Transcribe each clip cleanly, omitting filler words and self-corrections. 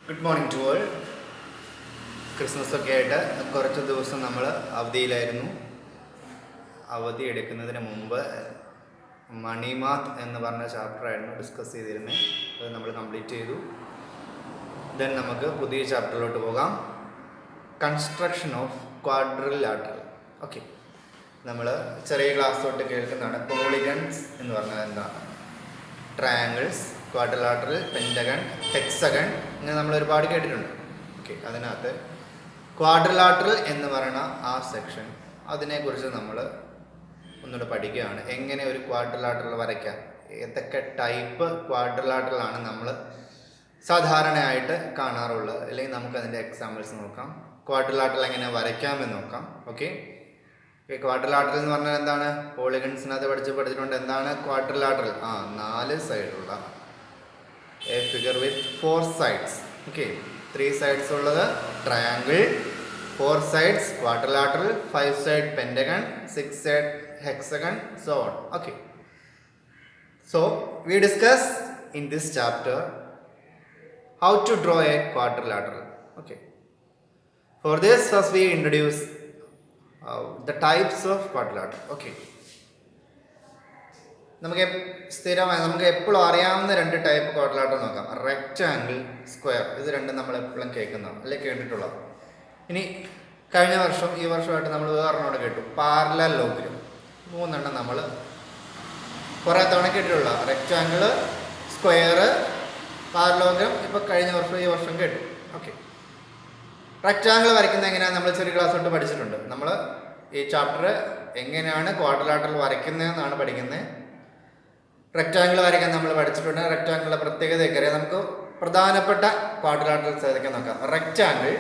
Good morning to all. Christmas ഒക്കെ ആയിട്ട് കുറച്ച് ദിവസം നമ്മൾ അവധിയിലായിരുന്നു. അവധി എടുക്കുന്നതിന് മുമ്പ് മണി മാത്ത് എന്ന് പറഞ്ഞ ചാപ്റ്ററായിരുന്നു ഡിസ്കസ് ചെയ്തിരുന്നത്. അത് നമ്മൾ കംപ്ലീറ്റ് ചെയ്തു. ദെൻ നമുക്ക് പുതിയ ചാപ്റ്ററിലോട്ട് പോകാം. Construction of quadrilateral. ഓക്കെ, നമ്മൾ ചെറിയ ക്ലാസ് തൊട്ട് കേൾക്കുന്നതാണ്. പോളിഗൺസ് എന്ന് പറഞ്ഞാൽ എന്താണ്, ട്രയാങ്കിൾസ്, ക്വാഡ്രിലാറ്ററൽ, പെൻറ്റഗൺ, ഹെക്സഗൺ, ഇങ്ങനെ നമ്മൾ ഒരുപാട് കേട്ടിട്ടുണ്ട്. ഓക്കെ, അതിനകത്ത് ക്വാഡ്രിലാറ്ററൽ എന്ന് പറയുന്ന ആ സെക്ഷൻ, അതിനെക്കുറിച്ച് നമ്മൾ ഒന്നുകൂടെ പഠിക്കുകയാണ്. എങ്ങനെ ഒരു ക്വാഡ്രിലാറ്ററൽ വരയ്ക്കാം, ഏതൊക്കെ ടൈപ്പ് ക്വാഡ്രിലാറ്ററൽ ആണ് നമ്മൾ സാധാരണയായിട്ട് കാണാറുള്ളത്, അല്ലെങ്കിൽ നമുക്കതിൻ്റെ എക്സാമ്പിൾസ് നോക്കാം. ക്വാഡ്രിലാറ്ററൽ എങ്ങനെ വരയ്ക്കാമെന്ന് നോക്കാം. ഓക്കെ, ക്വാഡ്രിലാറ്ററൽ എന്ന് പറഞ്ഞാൽ എന്താണ്? പോളിഗൺസിനകത്ത് പഠിച്ചിട്ടുണ്ട്. എന്താണ് ക്വാഡ്രിലാറ്ററൽ? 4 സൈഡുള്ള a figure with 4 sides. Okay, 3 sides ഉള്ളത് triangle, 4 sides quadrilateral, 5 side pentagon, 6 side hexagon, so on. Okay, so we discuss in this chapter how to draw a quadrilateral. Okay, for this first we introduce the types of quadrilateral. Okay, നമുക്ക് സ്ഥിരമായി നമുക്ക് എപ്പോഴും അറിയാവുന്ന 2 type quadrilateral നോക്കാം. Rectangle, square. ഇത് രണ്ടും നമ്മൾ എപ്പോഴും കേൾക്കുന്നതാണ്, അല്ലെ കേട്ടിട്ടുള്ളത്. ഇനി കഴിഞ്ഞ വർഷം ഈ വർഷമായിട്ട് നമ്മൾ വേറെണ്ണോട് കേട്ടു, പാരലലോഗ്രം. 3 എണ്ണം നമ്മൾ കുറേ തവണ കേട്ടിട്ടുള്ള. Rectangle, square, parallelogram. ഇപ്പോൾ കഴിഞ്ഞ വർഷം ഈ വർഷം കേട്ടു. ഓക്കെ, റെക്റ്റാങ്കിൾ വരയ്ക്കുന്നത് എങ്ങനെയാണ് നമ്മൾ ചെറിയ ക്ലാസ് തൊട്ട് പഠിച്ചിട്ടുണ്ട്. നമ്മൾ ഈ ചാപ്റ്റർ എങ്ങനെയാണ് ക്വാഡ്രിലാറ്ററൽ വരയ്ക്കുന്നതെന്നാണ് പഠിക്കുന്നത്. റെക്റ്റാങ്കിൾ വരയ്ക്കാൻ നമ്മൾ പഠിച്ചിട്ടുണ്ട്. റെക്റ്റാങ്കിളിൻ്റെ പ്രത്യേകതയൊക്കെ അറിയാം. നമുക്ക് പ്രധാനപ്പെട്ട ക്വാഡ്രിലാറ്ററൽസ് ഏതൊക്കെ നോക്കാം. റെക്റ്റാങ്കിൾ,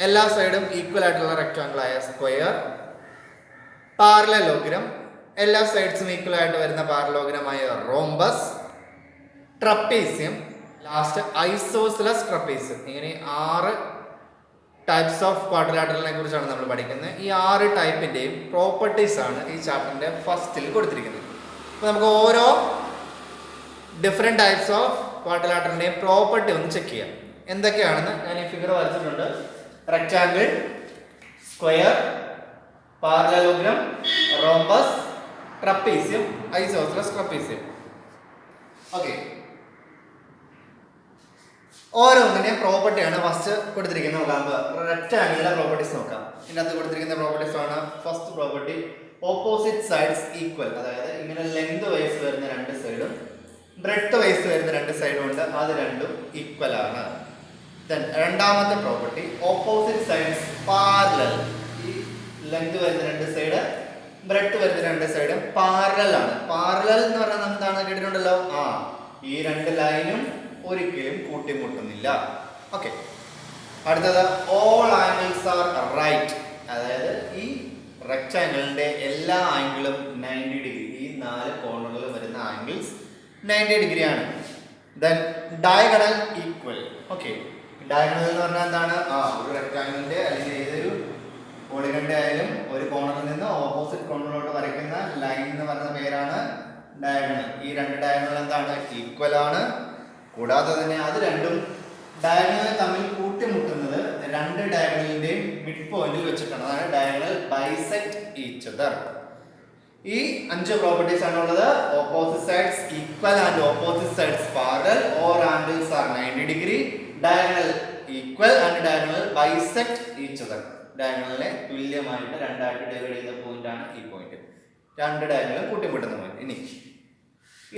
എല്ലാ സൈഡും ഈക്വൽ ആയിട്ടുള്ള റെക്റ്റാങ്കിൾ ആയ സ്ക്വയർ. പാരലലോഗ്രം, എല്ലാ സൈഡ്സും ഈക്വൽ ആയിട്ട് വരുന്ന പാരലോഗ്രമായ rhombus. Trapezium, last isosceles trapezium. ഇങ്ങനെ 6 ടൈപ്സ് ഓഫ് ക്വാഡ്രിലാറ്ററലിനെ കുറിച്ചാണ് നമ്മൾ പഠിക്കുന്നത്. ഈ 6 ടൈപ്പിൻ്റെയും പ്രോപ്പർട്ടീസ് ആണ് ഈ ചാപ്റ്ററിൻ്റെ ഫസ്റ്റിൽ കൊടുത്തിരിക്കുന്നത്. അപ്പോൾ നമുക്ക് ഓരോ ഡിഫറെൻറ്റ് ടൈപ്സ് ഓഫ് ക്വാഡ്രിലാറ്ററലിൻ്റെയും പ്രോപ്പർട്ടി ഒന്ന് ചെക്ക് ചെയ്യാം. എന്തൊക്കെയാണെന്ന് ഞാൻ ഈ ഫിഗർ വരച്ചിട്ടുണ്ട്. Rectangle, square, parallelogram, rhombus, trapezium, isosceles trapezium. Okay, ഓരോന്നിൻ്റെയും പ്രോപ്പർട്ടിയാണ് ഫസ്റ്റ് കൊടുത്തിരിക്കുന്നത്. നോക്കാം, റെക്റ്റാങ്കിളിൻ്റെ പ്രോപ്പർട്ടീസ് നോക്കാം. ഇതിനകത്ത് കൊടുത്തിരിക്കുന്ന പ്രോപ്പർട്ടീസ് ആണ്. First property, opposite sides equal. അതായത് ഇങ്ങനെ ലെങ്ത് വൈസ് വരുന്ന 2 സൈഡും ബ്രെഡ്ത്ത് വൈസ് വരുന്ന 2 സൈഡും ഉണ്ട്, അത് രണ്ടും ഈക്വൽ ആണ്. ദെൻ രണ്ടാമത്തെ പ്രോപ്പർട്ടി, ഓപ്പോസിറ്റ് സൈഡ്സ് പാരലൽ. ഈ ലെങ്ത് വരുന്ന 2 സൈഡ്, ബ്രെഡ്ത്ത് വരുന്ന 2 സൈഡും പാരലൽ ആണ്. പാരലൽ എന്ന് പറഞ്ഞാൽ എന്താണ് കേട്ടിട്ടുണ്ടല്ലോ? ഈ 2 ലൈനും ഒരിക്കലും കൂട്ടിമുട്ടുന്നില്ല. ഓക്കെ, അടുത്തത്, ഓൾ ആംഗിൾസ് ആർ റൈറ്റ്. അതായത് ഈ റെക്റ്റാങ്കിളിന്റെ എല്ലാ ആംഗിളും 90 ഡിഗ്രി. ഈ 4 കോർണറിലും വരുന്ന ആംഗിൾസ് 90 ഡിഗ്രി ആണ്. Then diagonal equal. Okay, diagonal എന്ന് പറഞ്ഞാൽ എന്താണ്? ഒരു റെക്റ്റാങ്കിളിന്റെ അല്ലെങ്കിൽ ഏതൊരു പോളിഗണിന്റെ ആയാലും ഒരു കോർണറിൽ നിന്ന് ഓപ്പോസിറ്റ് കോർണറിലോട്ട് വരയ്ക്കുന്ന ലൈൻ എന്ന് പറയുന്ന പേരാണ് ഡയഗണൽ. ഈ 2 ഡയഗണൽ എന്താണ്? ഈക്വൽ ആണ്. കൂടാതെ തന്നെ അത് രണ്ടും ഡയഗണൽ തമ്മിൽ കൂട്ടിമുട്ടുന്നത് 2 ഡയഗണലിന്റെയും മിഡ് പോയിന്റിൽ വെച്ചിട്ടാണ്. അതാണ് ഡയഗണൽ ബൈസെക്ട് ഈച്ച് അതർ. ഈ 5 പ്രോപ്പർട്ടീസ് ആണുള്ളത്. Opposite sides equal and opposite sides parallel, or angles are 90 degree, diagonal equal and diagonal bisect each other. ഡയഗണലിനെ തുല്യമായിട്ട് 2 ആയിട്ട് ഡിവൈഡ് ചെയ്ത പോയിന്റ് ആണ് ഈ പോയിന്റ്. 2 diagonal കൂട്ടിമുട്ടുന്ന point. ഇനി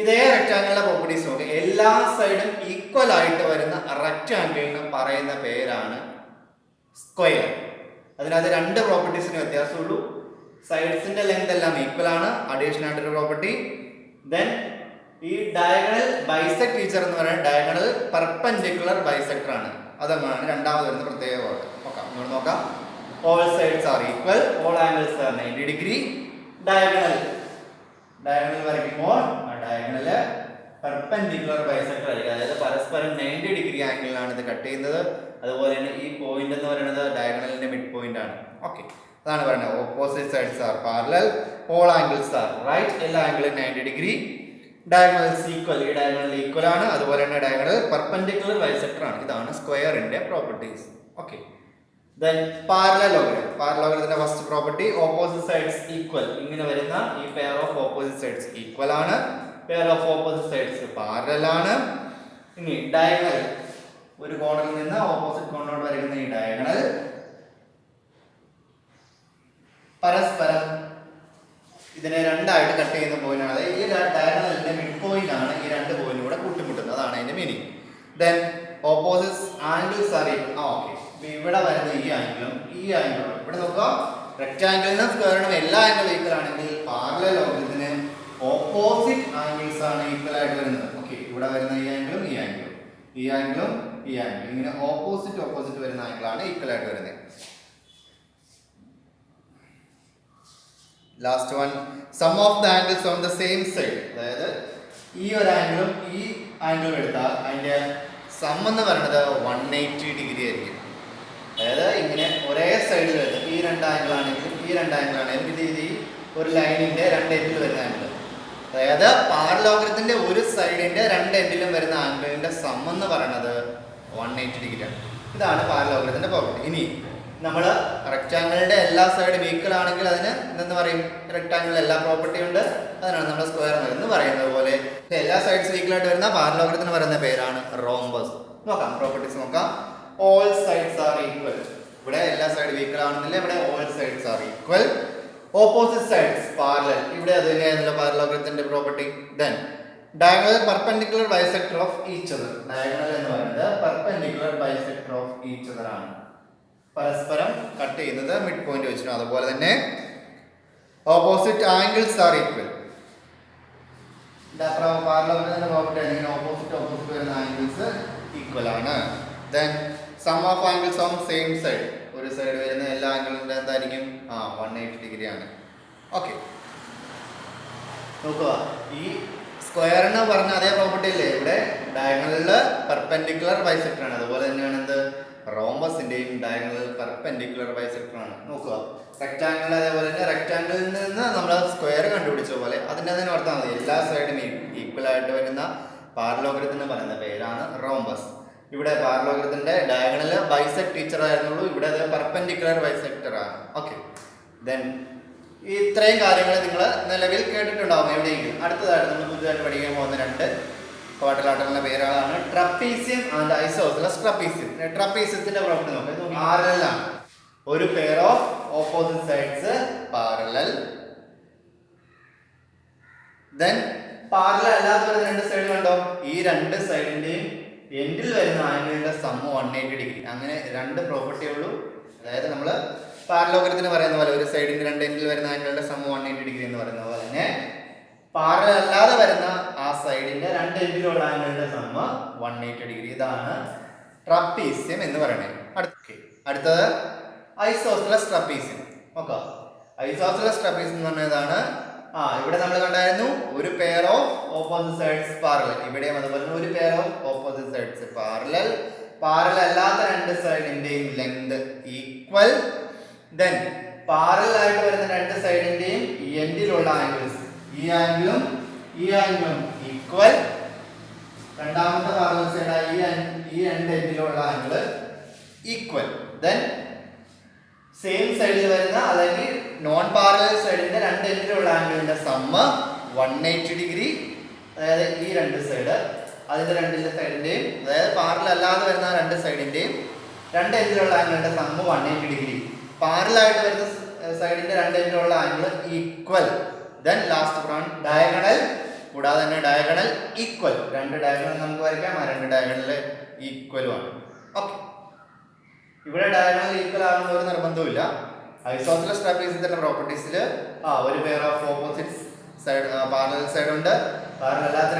ഇതേ റെക്റ്റാങ്കിളിന്റെ പ്രോപ്പർട്ടീസ് നോക്കുക. എല്ലാ സൈഡും ഈക്വൽ ആയിട്ട് വരുന്ന റെക്റ്റാങ്കിളിന് പറയുന്ന പേരാണ് സ്ക്വയർ. അതിനകത്ത് 2 പ്രോപ്പർട്ടീസിന് വ്യത്യാസമുള്ളൂ. സൈഡ്സിന്റെ ലെങ്ത് എല്ലാം ഈക്വൽ ആണ്, അഡീഷണൽ ആയിട്ടൊരു പ്രോപ്പർട്ടി. ദെൻ ഈ ഡയഗണൽ ബൈസെക്ട് ടീച്ചർ എന്ന് പറയുന്നത് ഡയഗണൽ പെർപെൻഡിക്കുലർ ബൈസെക്ടർ ആണ്. അതാണ് രണ്ടാമത് വരുന്ന പ്രത്യേക പ്രോപ്പർട്ടി. നോക്കാം, all sides are equal, all angles are 90 degree. Diagonal വരയ്ക്കുമ്പോൾ ഡയഗണല് പെർപെൻഡിക്കുലർ ബൈസെക്ടർ ആയിരിക്കും. അതായത് പരസ്പരം 90 ഡിഗ്രി ആംഗിളിലാണ് ഇത് കട്ട് ചെയ്യുന്നത്. അതുപോലെ തന്നെ ഈ പോയിന്റ് എന്ന് പറയുന്നത് ഡയഗണലിന്റെ മിഡ് പോയിന്റ് ആണ്. ഓക്കെ, അതാണ് പറയുന്നത് opposite sides are parallel, all angles are right. എല്ലാ ആംഗിളും 90 ഡിഗ്രി. ഡയഗണൽസ് ഈക്വൽ, ഈ ഡയഗണൽ ഈക്വൽ ആണ്. അതുപോലെ തന്നെ ഡയഗണൽ പെർപെൻഡിക്കുലർ ബൈസെക്ടർ ആണ്. ഇതാണ് സ്ക്വയറിന്റെ പ്രോപ്പർട്ടീസ്. ഓക്കെ. Then parallelogram. പാരലലോഗ്രത്തിന്റെ first property opposite sides equal. ഇങ്ങനെ വരുന്ന ഈ pair of opposite sides equal ആണ്. Pair of opposite sides parallel ആണ്. ഇനി ഡയഗണൽ, ഒരു കോണിൽ നിന്ന് ഓപ്പോസിറ്റ് കോണിലോട്ട് വരയ്ക്കുന്ന ഈ ഡയഗണൽ പരസ്പരം ഇതിനെ രണ്ടായിട്ട് കട്ട് ചെയ്യുന്ന പോയിന്റ് ആണ്. ഈ ഡയഗണലിന്റെ മിഡ് പോയിന്റ് ആണ് ഈ രണ്ട് പോയിന്റ് കൂടെ കൂട്ടിമുട്ടുന്നത്. അതാണ് അതിന്റെ meaning. Then opposite angles are equal. Okay, ഇവിടെ വരുന്ന ഈ ആംഗിളും ഈ ആംഗിളും ഇവിടെ നോക്കുക. റെക്ടാംഗിളിനും സ്ക്വയറിനും എല്ലാ ആംഗിളും ഈക്വൽ ആണെങ്കിൽ പാരലലോഗ്രത്തിന് ഓപ്പോസിറ്റ് ആംഗിൾസ് ആണ് ഈക്വൽ ആയിട്ട് വരുന്നത്. ഓക്കെ, ഇവിടെ വരുന്ന ഈ ആംഗിളും ഈ ആംഗിളും ഈ ആംഗിളും ഈ ആംഗിളും ഇങ്ങനെ ഓപ്പോസിറ്റ് വരുന്ന ആംഗിളാണ് ഈക്വൽ ആയിട്ട് വരുന്നത്. Last one, sum of the angles on the same side. അതായത് ഈ ഒരു ആംഗിളും ഈ ആംഗിളും എടുത്താൽ അതിന്റെ സം എന്ന് പറയുന്നത് 180 ഡിഗ്രി ആയിരിക്കും. അതായത് ഇങ്ങനെ ഒരേ സൈഡിൽ വരുന്നത് ഈ രണ്ട് ആംഗിൾ ആണെങ്കിലും ഈ രണ്ട് ആംഗിൾ ആണെങ്കിലും ഇത് ഒരു ലൈനിന്റെ രണ്ട് എൻഡിൽ വരുന്ന ആംഗിൾ. അതായത് പാരലോഗ്രത്തിന്റെ ഒരു സൈഡിന്റെ രണ്ട് എൻഡിലും വരുന്ന ആംഗിളിന്റെ സം എന്ന് പറയുന്നത് 180 ഡിഗ്രി ആണ്. ഇതാണ് പാരലോഗ്രത്തിന്റെ പ്രോപ്പർട്ടി. ഇനി നമ്മൾ റെക്ടാംഗിളിന്റെ എല്ലാ സൈഡും ഈക്വൽ ആണെങ്കിൽ അതിന് എന്തെന്ന് പറയും? റെക്ടാംഗിളിൽ എല്ലാ പ്രോപ്പർട്ടി ഉണ്ട്, അതിനാണ് നമ്മൾ സ്ക്വയർ എന്ന് പറയുന്നത് പോലെ എല്ലാ സൈഡ്സും ഈക്വൽ ആയിട്ട് വരുന്ന പാരലോഗ്രത്തിന് പറയുന്ന പേരാണ് റോംബസ്. നോക്കാം, പ്രോപ്പർട്ടീസ് നോക്കാം. All sides are equal. ഇവിടെ എല്ലാ സൈഡും ഈക്വൽ ആണെന്നില്ല, ഇവിടെ all sides are equal. Opposite sides parallel. ഇവിടെ അത് തന്നെയാണല്ലോ പാരലോഗ്രത്തിന്റെ property. Then diagonal perpendicular bisector of each other. Diagonal എന്ന് പറയുന്നത് perpendicular bisector of each other ആണ്. പരസ്പരം കട്ട് ചെയ്യുന്നത് മിഡ് പോയിന്റ് വെച്ചിട്ടും. അതുപോലെ തന്നെ ഓപ്പോസിറ്റ് ആംഗിൾസ് ആർ ഈക്വൽ. പാരലോഗ്രത്തിന്റെ പ്രോപ്പർട്ടി ആണെങ്കിൽ ഓപ്പോസിറ്റ് വരുന്ന ആംഗിൾസ് ഈക്വൽ ആണ്. Then sum of angles on same side. ഒരു സൈഡ് വരുന്ന എല്ലാ ആംഗിളിന്റെ എന്തായിരിക്കും? 180 ഡിഗ്രി ആണ്. ഓക്കെ, നോക്കുക. ഈ സ്ക്വയറിന് പറഞ്ഞ അതേ പ്രോപ്പർട്ടി അല്ലേ ഇവിടെ ഡയഗണലില് പെർപെൻഡിക്കുലർ ബൈസെക്ടർ ആണ്. അതുപോലെ തന്നെയാണ് എന്ത് റോംബസിന്റെയും ഡയഗണൽ പെർപെൻഡിക്കുലർ ബൈസെക്ടർ ആണ്. നോക്കുക, റെക്ടാംഗിൾ അതേപോലെ തന്നെ റെക്ടാംഗിളിൽ നിന്ന് നമ്മൾ സ്ക്വയർ കണ്ടുപിടിച്ച പോലെ അതിൻ്റെ തന്നെ ഓർത്താൽ മതി. എല്ലാ സൈഡും ഈക്വൽ ആയിട്ട് വരുന്ന പാരലോഗ്രത്തിന് പറയുന്ന പേരാണ് റോംബസ്. ഇവിടെ പാരലോഗ്രത്തിന്റെ ഡയഗണൽ ബൈസെക്ട് ടീച്ചർ ആയിരുന്നുള്ളൂ, ഇവിടെ അത് പെർപെൻഡിക്കുലർ ബൈസെക്ടർ ആണ്. ഓക്കെ, ദെൻ ഇത്രയും കാര്യങ്ങൾ നിങ്ങൾ നിലവിൽ കേട്ടിട്ടുണ്ടാവും എവിടെയെങ്കിലും. അടുത്തതായിട്ട് നമ്മൾ പുതുതായിട്ട് പഠിക്കാൻ പോകുന്ന രണ്ട് ക്വാഡ്രിലാറ്ററലിന്റെ പേരുകളാണ് ട്രപ്പീസിയം ആൻഡ് ഐസോസെലസ് ട്രപ്പീസിയം. ട്രപ്പീസിയത്തിന്റെ പ്രോപ്പർട്ടി നോക്കാം. പാരലൽ ആണ്. ഒരു pair of opposite sides parallel. Then parallel അല്ലാത്ത രണ്ട് സൈഡ് കണ്ടോ? ഈ രണ്ട് സൈഡിന്റെയും എൻഡിൽ വരുന്ന ആംഗിളിന്റെ സം 180 ഡിഗ്രി. അങ്ങനെ രണ്ട് പ്രോപ്പർട്ടി ഉള്ളൂ. അതായത് നമ്മൾ പാരലോഗ്രത്തിന് പറയുന്ന പോലെ ഒരു സൈഡിന്റെ രണ്ട് എൻഡിൽ വരുന്ന ആംഗിളിന്റെ സം 180 ഡിഗ്രി എന്ന് പറയുന്ന പോലെ തന്നെ പാരലൽ അല്ലാതെ വരുന്ന ആ സൈഡിന്റെ രണ്ട് എൻഡിലുള്ള ആംഗിളിന്റെ സം 180 ഡിഗ്രി. ഇതാണ് ട്രപ്പീസിയം എന്ന് പറയുന്നത്. അടുത്തത് ഐസോസെലസ് ട്രപ്പീസിയം. നോക്കാം, ഐസോസെലസ് ട്രപ്പീസിയം എന്ന് പറഞ്ഞതാണ് ഇവിടെ നമ്മൾ കണ്ടായിരുന്നു ഒരു pair of opposite sides parallel. ഇവിടെയും അതുപോലെ ഒരു pair of opposite sides parallel. Parallel അല്ലാത്ത രണ്ട് സൈഡിന്റെയും ലെങ്ത് ഈക്വൽ. ദെൻ പാരലൽ ആയിട്ട് വരുന്ന രണ്ട് സൈഡിന്റെയും എൻഡിലുള്ള ആംഗിൾസ് ഈ ആംഗിളും ഈ ആംഗിളും ഈക്വൽ. രണ്ടാമത്തെ പാരലൽ സൈഡ് ഈ രണ്ട് എൻഡിലുള്ള ആംഗിൾ ഈക്വൽ. ദെൻ സെയിം സൈഡിൽ വരുന്ന അല്ലെങ്കിൽ നോൺ പാരലൽ സൈഡിന്റെ രണ്ട് എൻഡിലുള്ള ആംഗിളിന്റെ സമ്മ 180 ഡിഗ്രി. അതായത് ഈ രണ്ട് സൈഡ് അതിന്റെ രണ്ടിന്റെ സൈഡിന്റെയും അതായത് പാരലൽ അല്ലാതെ വരുന്ന രണ്ട് സൈഡിന്റെയും രണ്ട് എൻഡിലുള്ള ആംഗിളിന്റെ സമ്മ 180 ഡിഗ്രി. പാരലൽ ആയിട്ട് വരുന്ന സൈഡിന്റെ രണ്ട് എൻഡിലുള്ള angle equal. Then last one diagonal. കൂടാതെ തന്നെ ഡയഗണൽ ഈക്വൽ. രണ്ട് ഡയഗണൽ നമുക്ക് വരയ്ക്കാം, ആ രണ്ട് ഡയഗണൽ ഈക്വലും ആണ്. ഓക്കെ, ഇവിടെ ഡയഗണൽ ഈക്വൽ ആകുന്ന ഒരു നിർബന്ധമില്ല. ഐസോസെലസ് ട്രപ്പീസിയത്തിന്റെ പ്രോപ്പർട്ടീസിൽ ഒരു pair of opposite side parallel side ഉണ്ട്. പാരലൽ അല്ലാത്ത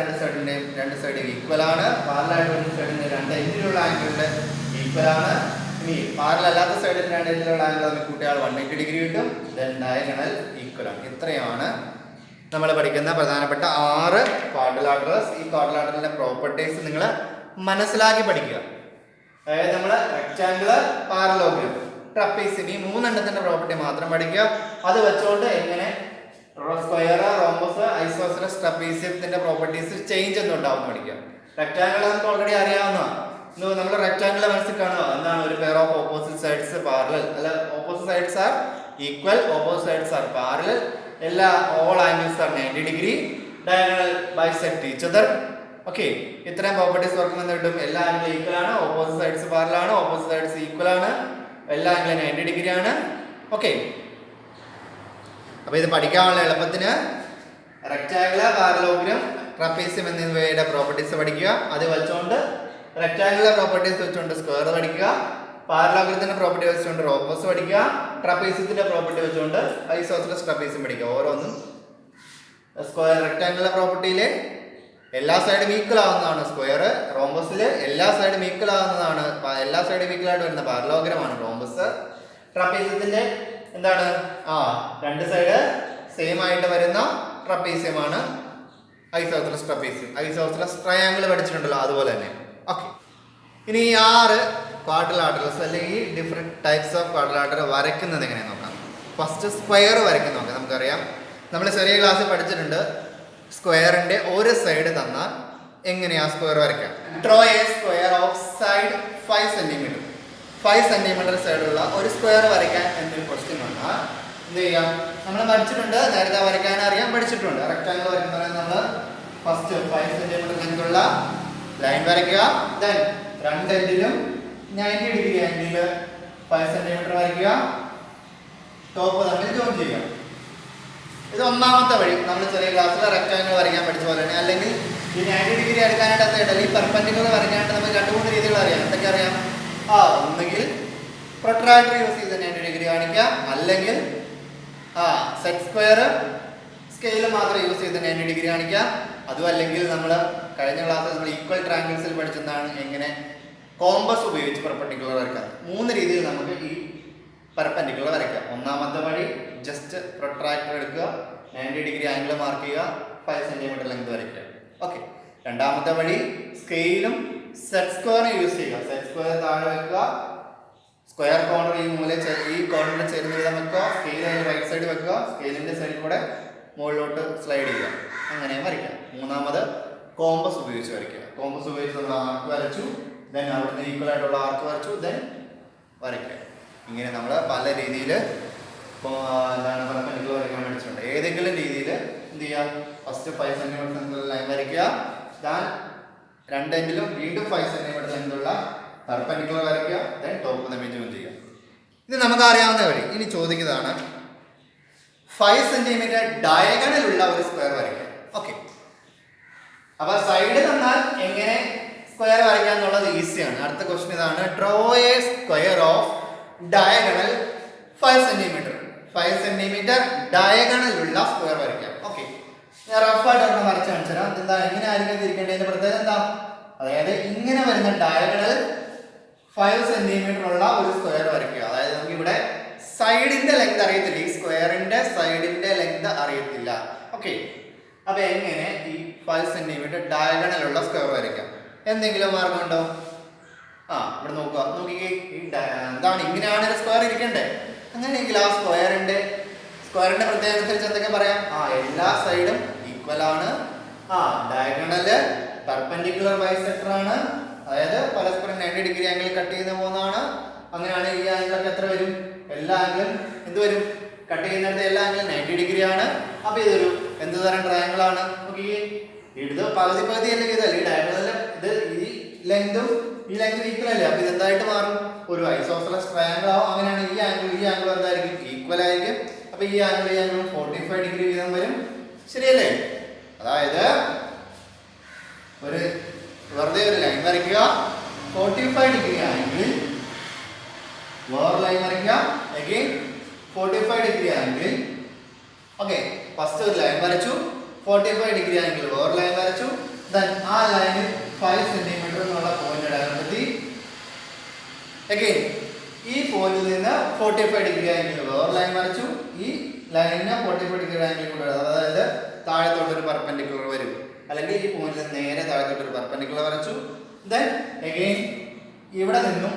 രണ്ട് സൈഡ് ഈക്വൽ ആണ്. പാരലൽ ആയിട്ട് വരുന്ന സൈഡിന്റെ രണ്ട് എൻഡിലുള്ള ആംഗിളിന്റെ ഈക്വൽ ആണ്. ഇനി പാരലൽ അല്ലാത്ത സൈഡിന്റെ രണ്ട് എൻഡിലുള്ള ആംഗിൾ തമ്മിൽ കൂട്ടിയാൽ 180 ഡിഗ്രി കിട്ടും. ദെൻ ഡയഗണൽ ഈക്വൽ ആണ്. ഇത്രയാണ് നമ്മൾ പഠിക്കുന്ന പ്രധാനപ്പെട്ട 6 ക്വാഡ്രിലാറ്ററൽസ്. ഈ ക്വാഡ്രിലാറ്ററലിന്റെ പ്രോപ്പർട്ടീസ് നിങ്ങൾ മനസ്സിലാക്കി പഠിക്കുക. അതായത് നമ്മൾ റെക്ടാംഗുലർ, പാരലോഗ്രാം, ട്രപ്പീസിയം ഈ മൂന്നെണ്ണത്തിന്റെ പ്രോപ്പർട്ടി മാത്രം പഠിക്കുക. അത് വെച്ചുകൊണ്ട് എങ്ങനെ സ്ക്വയർ, റോംബസ്, ഐസോസെലസ്, ട്രപ്പീസിയത്തിന്റെ പ്രോപ്പർട്ടീസ് ചേഞ്ച് ഒന്നും ഉണ്ടാവും പഠിക്കാം. റെക്ടാങ്കിൾ നമുക്ക് ഓൾറെഡി അറിയാവുന്നതാണ്. നമ്മൾ റെക്ടാങ്കിൾ മനസ്സിൽ കാണുക എന്താണ്, ഒരു pair of opposite sides parallel, അല്ല opposite sides are equal, opposite sides are parallel, എല്ലാ all angles are 90 degree, diagonal bisect each other. Okay, ഇത്രയും പ്രോപ്പർട്ടീസ് ഓർക്കുമ്പോൾ കിട്ടും. എല്ലാ ആംഗിളും ഈക്വൽ ആണ്, ഓപ്പോസിറ്റ് സൈഡ്സ് പാരലൽ ആണ്, ഓപ്പോസിറ്റ് സൈഡ്സ് ഈക്വൽ ആണ്, എല്ലാ ആംഗിളും 90 ഡിഗ്രി ആണ്. ഓക്കെ, അപ്പൊ ഇത് പഠിക്കാനുള്ള എളുപ്പത്തിന് റെക്ടാങ്കുലർ, പാരലോഗ്രാം, ട്രപ്പീസിയം എന്നിവയുടെ പ്രോപ്പർട്ടീസ് പഠിക്കുക. അത് വെച്ചുകൊണ്ട് റെക്ടാങ്കുലർ പ്രോപ്പർട്ടീസ് വെച്ചുകൊണ്ട് സ്ക്വയർ പഠിക്കുക, പാരലോഗ്രത്തിന്റെ പ്രോപ്പർട്ടി വെച്ചുകൊണ്ട് റോംബസ് പഠിക്കുക, ട്രപ്പീസിയത്തിന്റെ പ്രോപ്പർട്ടി വെച്ചുകൊണ്ട് ഐസോസെലസ്, ട്രപ്പീസിയം പഠിക്കുക. ഓരോന്നും സ്ക്വയർ റെക്ടാങ്കുലർ പ്രോപ്പർട്ടിയിലെ എല്ലാ സൈഡും ഈക്വൽ ആവുന്നതാണ് സ്ക്വയർ, റോംബസിൽ എല്ലാ സൈഡും ഈക്വൽ ആവുന്നതാണ്, എല്ലാ സൈഡും ഈക്വൽ ആയിട്ട് വരുന്ന പാരലോഗ്രമാണ് റോംബസ്. ട്രപ്പീസിയത്തിന്റെ എന്താണ്, രണ്ട് സൈഡ് സെയിം ആയിട്ട് വരുന്ന ട്രപ്പീസിയമാണ് ഐസോസെലസ് ട്രപ്പീസിയം. ഐസോസെലസ് ട്രയാങ്കിൾ പഠിച്ചിട്ടുണ്ടല്ലോ, അതുപോലെ തന്നെ. ഓക്കെ, ഇനി ഈ 6 ക്വാഡ്രിലാറ്ററൽസ് അല്ലെങ്കിൽ ഡിഫറെന്റ് ടൈപ്സ് ഓഫ് ക്വാഡ്രിലാറ്ററൽ വരയ്ക്കുന്നത് എങ്ങനെ നോക്കാം. ഫസ്റ്റ് സ്ക്വയർ വരയ്ക്കുന്ന നോക്കാം. നമുക്കറിയാം, നമ്മൾ ചെറിയ ക്ലാസ്സിൽ പഠിച്ചിട്ടുണ്ട്, സ്ക്വയറിന്റെ ഒരു സൈഡ് തന്നാൽ എങ്ങനെയാ സ്ക്വയർ വരയ്ക്കാം. Draw a square of side 5 centimetre. 5 centimetre സൈഡുള്ള ഒരു സ്ക്വയർ വരയ്ക്കാൻ എന്നൊരു ക്വസ്റ്റ്യൻ വന്നാൽ എന്ത് ചെയ്യാം? നമ്മൾ പഠിച്ചിട്ടുണ്ട്, നേരത്തെ വരയ്ക്കാൻ അറിയാൻ പഠിച്ചിട്ടുണ്ട്. റെക്ടാങ്കിൾ വരയ്ക്കുന്ന നമ്മൾ ഫസ്റ്റ് 5 സെന്റിമീറ്റർ ലെങ്തുള്ള ലൈൻ വരയ്ക്കുക. ദെൻ രണ്ട് എൻഡിലും 90 ഡിഗ്രി ആംഗിളിൽ 5 സെന്റിമീറ്റർ വരയ്ക്കുക. ടോപ്പ് തമ്മിൽ ജോയിൻ ചെയ്യുക. ഇത് ഒന്നാമത്തെ വഴി. നമ്മൾ ചെറിയ ക്ലാസ്സിൽ റെക്ടാങ്കിൾ വരയ്ക്കാൻ പഠിച്ച പോലെ തന്നെ. അല്ലെങ്കിൽ ഈ 90 ഡിഗ്രി എടുക്കാനായിട്ട് അത്തയുടെ ഈ പെർപെൻഡിക്കുലർ വരയ്ക്കാനായിട്ട് നമുക്ക് 2-3 രീതികൾ അറിയാം. എന്തൊക്കെ അറിയാം? ഒന്നുകിൽ പ്രൊട്രാക്ടർ യൂസ് ചെയ്ത് 90 ഡിഗ്രി കാണിക്കാം, അല്ലെങ്കിൽ സെറ്റ് സ്ക്വയർ സ്കെയിൽ മാത്രം യൂസ് ചെയ്ത് 90 ഡിഗ്രി കാണിക്കാം. അതും അല്ലെങ്കിൽ നമ്മൾ കഴിഞ്ഞ ക്ലാസ്സിൽ നമ്മൾ ഈക്വൽ ട്രയാങ്കിൾസിൽ പഠിച്ചതാണ് എങ്ങനെ കോമ്പസ് ഉപയോഗിച്ച് പെർപെൻഡിക്കുലർ വരയ്ക്കാം. 3 രീതിയിൽ നമുക്ക് ഈ പെർപെൻഡിക്കുലർ വരയ്ക്കാം. ഒന്നാമത്തെ വഴി ജസ്റ്റ് പ്രൊട്രാക്ടർ എടുക്കുക, 90 ഡിഗ്രി ആംഗിൾ മാർക്ക് ചെയ്യുക, 5 സെന്റിമീറ്റർ ലെങ്ത് വരയ്ക്കുക. ഓക്കെ, രണ്ടാമത്തെ വഴി സ്കെയിലും സെറ്റ് സ്ക്വയറും യൂസ് ചെയ്യുക. സെറ്റ് സ്ക്വയർ താഴെ വെക്കുക, സ്ക്വയർ കോർണർ ഈ കോർണറിൽ ചേരുന്ന വിധം വെക്കുക, സ്കെയിൽ അതിൻ്റെ റൈറ്റ് സൈഡ് വെക്കുക, സ്കെയിലിൻ്റെ സൈഡിൽ കൂടെ മുകളിലോട്ട് സ്ലൈഡ് ചെയ്യുക. അങ്ങനെയും വരയ്ക്കാം. മൂന്നാമത് കോമ്പസ് ഉപയോഗിച്ച് വരയ്ക്കുക. കോമ്പസ് ഉപയോഗിച്ച് നമ്മൾ ആർക്ക് വരച്ചു, ദെൻ അവിടുന്ന് ഈക്വൽ ആയിട്ടുള്ള ആർക്ക് വരച്ചു, ദെൻ വരയ്ക്കുക. ഇങ്ങനെ നമ്മൾ പല രീതിയിൽ എന്താണ് പെർപെൻഡിക്കുലർ വരയ്ക്കാൻ പഠിച്ചിട്ടുണ്ട്. ഏതെങ്കിലും രീതിയിൽ എന്ത് ചെയ്യുക? ഫസ്റ്റ് 5 സെന്റിമീറ്റർ ലൈൻ വരയ്ക്കുക, ദെൻ രണ്ട് എൻഡിലും വീണ്ടും 5 സെന്റിമീറ്റർ ലെങ്തുള്ള പെർപെൻഡിക്കുലർ വരയ്ക്കുക, ദെൻ ടോപ്പ് തമ്മിൽ ജോയിൻ ചെയ്യുക. ഇത് നമുക്ക് അറിയാവുന്ന വഴി. ഇനി ചോദിക്കുന്നതാണ് 5 സെന്റിമീറ്റർ ഡയഗണലുള്ള ഒരു സ്ക്വയർ വരയ്ക്കുക. ഓക്കെ, അപ്പൊ സൈഡ് തന്നാൽ എങ്ങനെ സ്ക്വയർ വരയ്ക്കുക എന്നുള്ളത് ഈസിയാണ്. അടുത്ത ക്വസ്റ്റ്യൻ ഇതാണ്, draw a square of diagonal 5 centimetre. 5 centimetre ഡയഗണലുള്ള സ്ക്വയർ വരയ്ക്കാം. ഓക്കെ, ഞാൻ റഫായിട്ട് ഒരെണ്ണം വരച്ച് കാണിച്ചു തരാം. എന്താ എങ്ങനെയായിരിക്കും തിരിക്കേണ്ടതിന്റെ പ്രത്യേകത എന്താ? അതായത് ഇങ്ങനെ വരുന്ന ഡയഗണൽ 5 സെന്റിമീറ്റർ ഉള്ള ഒരു സ്ക്വയർ വരയ്ക്കുക. അതായത് നമുക്ക് ഇവിടെ സൈഡിന്റെ ലെങ്ത് അറിയത്തില്ല, ഈ സ്ക്വയറിന്റെ സൈഡിന്റെ ലെങ്ത് അറിയത്തില്ല. ഓക്കെ, അപ്പൊ എങ്ങനെ ഈ 5 സെന്റിമീറ്റർ ഡയഗണൽ ഉള്ള സ്ക്വയർ വരയ്ക്കാം? എന്തെങ്കിലും മാർഗമുണ്ടോ? ഇവിടെ നോക്കുക, നോക്കിക്കേ, എന്താണ് ഇങ്ങനെയാണ് ഒരു സ്ക്വയർ ഇരിക്കണ്ടേ? അങ്ങനെയെങ്കിൽ ആ സ്ക്വയറിന്റെ പ്രത്യേകത അനുസരിച്ച് എന്തൊക്കെ പറയാം? എല്ലാ സൈഡും ഈക്വൽ ആണ്, ഡയഗണല് പെർപെൻഡിക്കുലർ ബൈസെക്ടർ ആണ്, അതായത് പരസ്പരം 90 ഡിഗ്രി ആംഗിൾ കട്ട് ചെയ്ത് പോകുന്നതാണ്. അങ്ങനെയാണ് ഈ ആംഗിളൊക്കെ എത്ര വരും? എല്ലാ ആംഗിളും എന്ത് വരും? കട്ട് ചെയ്യുന്നിടത്ത് എല്ലാ ആംഗിളും 90 ഡിഗ്രി ആണ്. അപ്പൊ ഇതൊരു എന്ത് തരം ട്രയാങ്കിൾ ആണ്? നോക്കിയേ, ഇത് പകുതി അല്ലെങ്കിൽ ഇതല്ല, ഈ ഡയഗണലില് ഇത് ഈ ലെങ്തും ഈക്വൽ അല്ലേ? അപ്പൊ ഇതെന്തായിട്ട് മാറും? ഒരു ഐസോസെലസ് ട്രയാങ്കിൾ ആവും. അങ്ങനെയാണ് ഈ ആംഗിൾ എന്തായിരിക്കും? ഈക്വൽ ആയിരിക്കും. അപ്പൊ ഈ ആംഗിൾ 45 ഡിഗ്രി വീതം വരും. ശരിയല്ലേ? അതായത് ഒരു വെറുതെ ഒരു ലൈൻ വരയ്ക്കുക, 45 ഡിഗ്രി ആംഗിൾ വേറെ ലൈൻ വരയ്ക്കുക, again 45 degree angle. Okay, first ഒരു ലൈൻ വരച്ചു, 45 ഡിഗ്രി ആംഗിൾ വേറെ ലൈൻ വരച്ചു, ദെൻ ആ ലൈനിൽ 5 സെന്റിമീറ്റർ എന്നുള്ള പോയിന്റ് അടയാളപ്പെടുത്തി. അഗൈൻ ഈ പോയിന്റിൽ നിന്ന് 45 ഡിഗ്രി ആംഗിൾ വേറെ ലൈൻ വരച്ചു, ഈ ലൈനിന് 45 ഡിഗ്രി ആംഗിൾ കൂടെ, അതായത് താഴത്തോട്ടൊരു പെർപെൻഡിക്കുലർ വരും, അല്ലെങ്കിൽ ഈ പോയിന്റിൽ നേരെ താഴത്തോട്ടൊരു പെർപെൻഡിക്കുലർ വരച്ചു. ദെൻ അഗൈൻ ഇവിടെ നിന്നും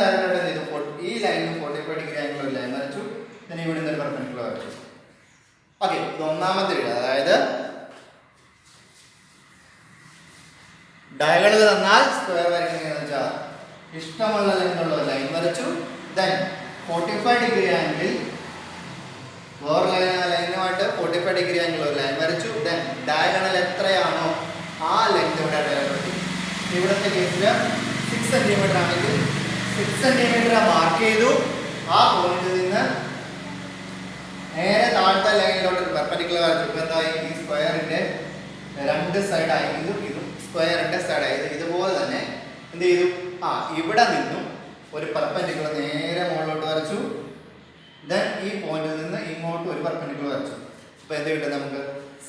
ഡയറക്റ്റ് ചെയ്തു ഈ ലൈനിന് 45 ഡിഗ്രി ആംഗിൾ ഒരു ലൈൻ വരച്ചു, ദെൻ ഇവിടെ നിന്ന് ഒരു പെർപെൻഡിക്കുലർ വരച്ചു. ഓക്കെ, ഇത് ഒന്നാമത്തെ വീഡിയോ. അതായത് ഡയഗണൽ തന്നാൽ സ്ക്വയർ വരയ്ക്കുന്നതെന്ന് വെച്ചാൽ ഇഷ്ടമുള്ള ലൈനുള്ള ലൈൻ വരച്ചു. ദെൻ 45 ഡിഗ്രി ആംഗിൾ വേറെ ലൈനുമായിട്ട് 45 ഡിഗ്രി ആംഗിൾ ഒരു ലൈൻ വരച്ചു. ദെൻ ഡയഗണൽ എത്രയാണോ ആ ലെങ്ത് ഇവിടെ ഡയറക്റ്റ്. ഇവിടുത്തെ കേസിൽ 6 സെന്റിമീറ്റർ ആണെങ്കിൽ 6 സെന്റിമീറ്റർ മാർക്ക് ചെയ്തു. ആ പോയിന്റിൽ നിന്ന് നേരെ താഴത്തെ ലൈനിലോട്ട് പെർപെൻഡിക്കുലർ വരച്ചു. ഇപ്പം എന്തായി, ഈ സ്ക്വയറിന്റെ രണ്ട് സൈഡായി, ഇതും സ്ക്വയറിന്റെ സൈഡായി. ഇതുപോലെ തന്നെ എന്ത് ചെയ്തു, ഇവിടെ നിന്നും ഒരു പെർപെൻഡിക്കുലർ നേരെ മുകളിലോട്ട് വരച്ചു. ദെൻ ഈ പോയിന്റിൽ നിന്ന് ഇങ്ങോട്ട് ഒരു പെർപെൻഡിക്കുലർ വരച്ചു. ഇപ്പൊ എന്ത് കിട്ടും നമുക്ക്,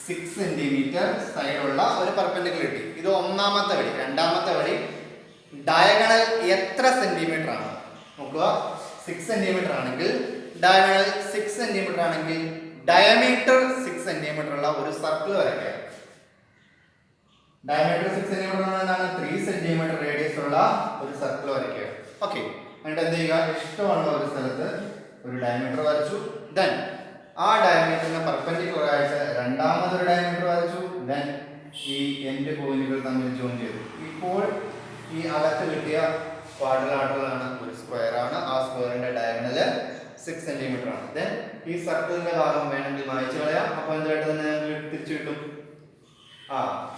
6 സെന്റിമീറ്റർ സൈഡുള്ള ഒരു പെർപെൻഡിക്കുലർ കിട്ടി. ഇത് ഒന്നാമത്തെ വഴി. രണ്ടാമത്തെ വഴി, ഡയഗണൽ എത്ര സെന്റിമീറ്റർ ആണ് നോക്കുക. 6 സെന്റിമീറ്റർ ആണെങ്കിൽ ഡയഗണൽ 6 സെന്റിമീറ്റർ ആണെങ്കിൽ ഡയമീറ്റർ 6 സെന്റിമീറ്റർ ഉള്ള ഒരു സർക്കിൾ വരയ്ക്കുക. ഡയമീറ്റർ 6 സെന്റിമീറ്റർ എന്താണ്, 3 സെന്റിമീറ്റർ റേഡിയസ് ഉള്ള ഒരു സർക്കിൾ വരയ്ക്കുക. ഓക്കെ, എന്നിട്ട് എന്ത് ചെയ്യുക, ഇഷ്ടമുള്ള ഒരു സ്ഥലത്ത് ഒരു ഡയമീറ്റർ വരച്ചു. ദെൻ ആ ഡയമീറ്ററിന് പെർപെൻഡിക്കുലർ ആയിട്ട് രണ്ടാമതൊരു ഡയമീറ്റർ വരച്ചു. ദെൻ ഈ എൻഡ് പോയിന്റുകൾ തമ്മിൽ ജോയിൻ ചെയ്തു. ഇപ്പോൾ ഈ അകത്ത് കിട്ടിയ ക്വാഡ്രിലാറ്ററലാണ്, ഒരു സ്ക്വയർ ആണ്. ആ സ്ക്വയറിന്റെ ഡയഗണല് 6 സെന്റിമീറ്റർ ആണ്. ദെൻ ഈ സർക്കിളിന്റെ ഭാഗം വേണമെങ്കിൽ മായ്ച്ചു കളയാം. അപ്പോൾ എന്തായിട്ട് തന്നെ തിരിച്ചു കിട്ടും,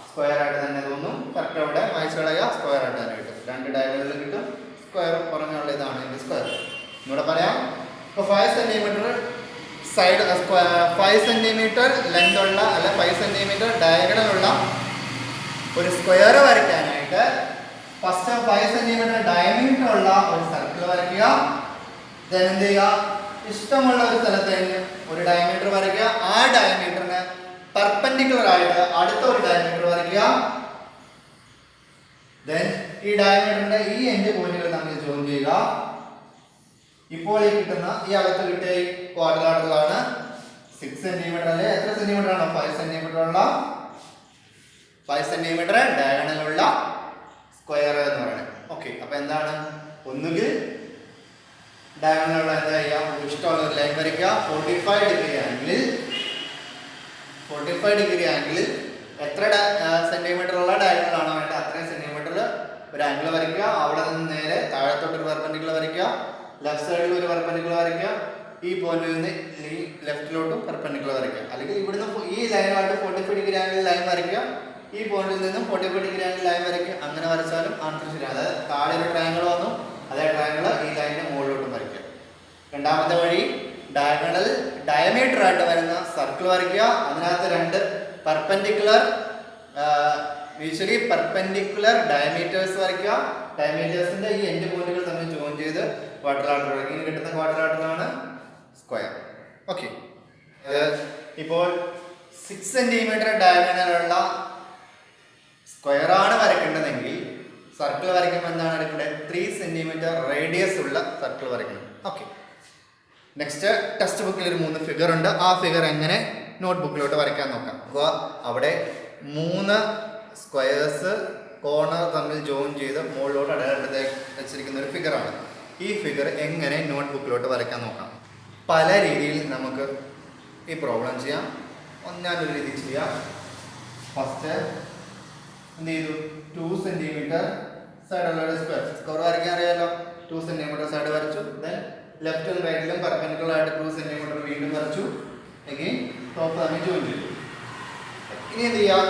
സ്ക്വയർ ആയിട്ട് തന്നെ തോന്നും. കറക്റ്റ് അവിടെ മായ്ച്ചു കളയുക, സ്ക്വയർ ആയിട്ട് തന്നെ കിട്ടും. രണ്ട് ഡയഗണലിൽ കിട്ടും. സ്ക്വയർ പറഞ്ഞുള്ള ഇതാണ് ഇതിന്റെ സ്ക്വയർ. ഇവിടെ പറയാം, ഇപ്പോൾ 5 സെന്റിമീറ്റർ സൈഡ് 5 സെന്റിമീറ്റർ ലെങ്ത് ഉള്ള അല്ല 5 സെന്റിമീറ്റർ ഡയഗണൽ ഉള്ള ഒരു സ്ക്വയർ വരയ്ക്കാനായിട്ട് ഫസ്റ്റ് 5 സെന്റിമീറ്റർ ഡയമീറ്റർ ഉള്ള ഒരു സർക്കിൾ വരയ്ക്കുക. ദെൻ എന്ത് ചെയ്യുക, ഇഷ്ടമുള്ള ഒരു സ്ഥലത്ത് ഒരു ഡയമീറ്റർ വരയ്ക്കുക. ആ ഡയമീറ്ററിന് പെർപെൻഡിക്കുലർ ആയിട്ട് അടുത്ത ഒരു ഡയമീറ്റർ വരയ്ക്കുക. ദെൻ ഈ ഡയമീറ്ററിന്റെ ഈ എൻഡ് പോയിന്റുകൾ തമ്മിൽ ജോയിൻ ചെയ്യുക. ഇപ്പോൾ ഈ കിട്ടുന്ന ഈ അകത്ത് കിട്ടിയ ഈ ക്വാഡ്രിലാറ്ററലാണ് 6 സെന്റിമീറ്റർ അല്ലെ എത്ര സെന്റിമീറ്റർ ആണോ, 5 സെന്റിമീറ്റർ ഉള്ള 5 സെന്റിമീറ്റർ ഡയഗണലുള്ള സ്ക്വയർ എന്ന് പറയുന്നത്. ഓക്കെ, അപ്പൊ എന്താണ്, ഒന്നുകിൽ ഡയഗണലുള്ള എന്താ ചെയ്യാം, ഇഷ്ടമുള്ള ഒരു ലൈൻ വരയ്ക്കുക. 45 ഡിഗ്രി ആംഗിളിൽ എത്ര സെന്റിമീറ്റർ ഉള്ള ഡയഗണൽ ആണോ വേണ്ട അത്രയും സെന്റിമീറ്ററിൽ ഒരു ആംഗിൾ വരയ്ക്കുക. അവിടെ നിന്ന് നേരെ താഴത്തോട്ട് ഒരു പെർപെൻഡിക്കുലർ വരയ്ക്കുക. ലെഫ്റ്റ് സൈഡിൽ ഒരു പെർപെൻഡിക്കുലർ വരയ്ക്കുക. ഈ പോയിന്റിൽ നിന്ന് ഈ ലെഫ്റ്റിലോട്ടും പെർപെൻഡിക്കുലർ വരയ്ക്കുക. അല്ലെങ്കിൽ ഇവിടുന്ന് ഈ ലൈനുമായിട്ട് 45 ഡിഗ്രി ആംഗിൾ ലൈൻ വരയ്ക്കുക. ഈ പോയിന്റിൽ നിന്നും 45 ഡിഗ്രി ആംഗിൾ ലൈൻ വരയ്ക്കുക. അങ്ങനെ വരച്ചാലും ആൻസർ ശരിയാണ്. അതായത് താഴെ ഒരു ട്രയാങ്കിൾ വന്നു, അതേ ട്രയാങ്കിൾ ഈ ലൈനിന്റെ മുകളിലോട്ടും വരയ്ക്കുക. രണ്ടാമത്തെ വഴി, ഡയഗണൽ ഡയമീറ്റർ ആയിട്ട് വരുന്ന സർക്കിൾ വരയ്ക്കുക. അതിനകത്ത് രണ്ട് പെർപെൻഡിക്കുലർ യൂഷ്വലി പെർപെൻഡിക്കുലർ ഡയമീറ്റേഴ്സ് വരയ്ക്കുക. ഡയമീറ്റേഴ്സിന്റെ ഈ എൻഡ് പോയിന്റുകൾ തമ്മിൽ ജോയിൻ ചെയ്ത് ക്വാഡ്രിലാറ്ററൽ വരയ്ക്കുക. ഇനി കിട്ടുന്ന ക്വാഡ്രിലാറ്ററലാണ് സ്ക്വയർ. ഓക്കെ, ഇപ്പോൾ 6 സെന്റിമീറ്റർ ഡയഗണലുള്ള സ്ക്വയർ ആണ് വരയ്ക്കേണ്ടതെങ്കിൽ സർക്കിൾ വരയ്ക്കുമ്പോൾ എന്താണ് എടുക്കേണ്ടത്, 3 സെന്റിമീറ്റർ റേഡിയസ് ഉള്ള സർക്കിൾ വരയ്ക്കണം. ഓക്കെ, നെക്സ്റ്റ് ടെക്സ്റ്റ് ബുക്കിൽ ഒരു 3 ഫിഗർ ഉണ്ട്. ആ ഫിഗർ എങ്ങനെ നോട്ട് ബുക്കിലോട്ട് വരയ്ക്കാൻ നോക്കാം. അവിടെ 3 സ്ക്വയേഴ്സ് കോർണർ തമ്മിൽ ജോയിൻ ചെയ്ത് മുകളിലോട്ട് അടയാളപ്പെടുത്തി വെച്ചിരിക്കുന്ന ഒരു ഫിഗറാണ്. ഈ ഫിഗർ എങ്ങനെ നോട്ട് ബുക്കിലോട്ട് വരയ്ക്കാൻ നോക്കാം. പല രീതിയിൽ നമുക്ക് ഈ പ്രോബ്ലം ചെയ്യാം. ഞാനൊരു രീതി ചെയ്യാം. ഫസ്റ്റ് എന്ത് ചെയ്തു, 2 സെന്റിമീറ്റർ സൈഡുള്ള ഒരു സ്ക്വയർ വരയ്ക്കാൻ അറിയാമല്ലോ. 2 സെന്റിമീറ്റർ സൈഡ് വരച്ചു. ദെൻ ലെഫ്റ്റും റൈറ്റിലും പെർപെൻഡിക്കുലർ ആയിട്ട് 2 സെന്റിമീറ്റർ വീണ്ടും വരച്ചു. അഗെയിൻ ടോപ്പ് തമ്മിൽ ജോയിൻ ചെയ്തു. ഇനി എന്ത് ചെയ്യാം,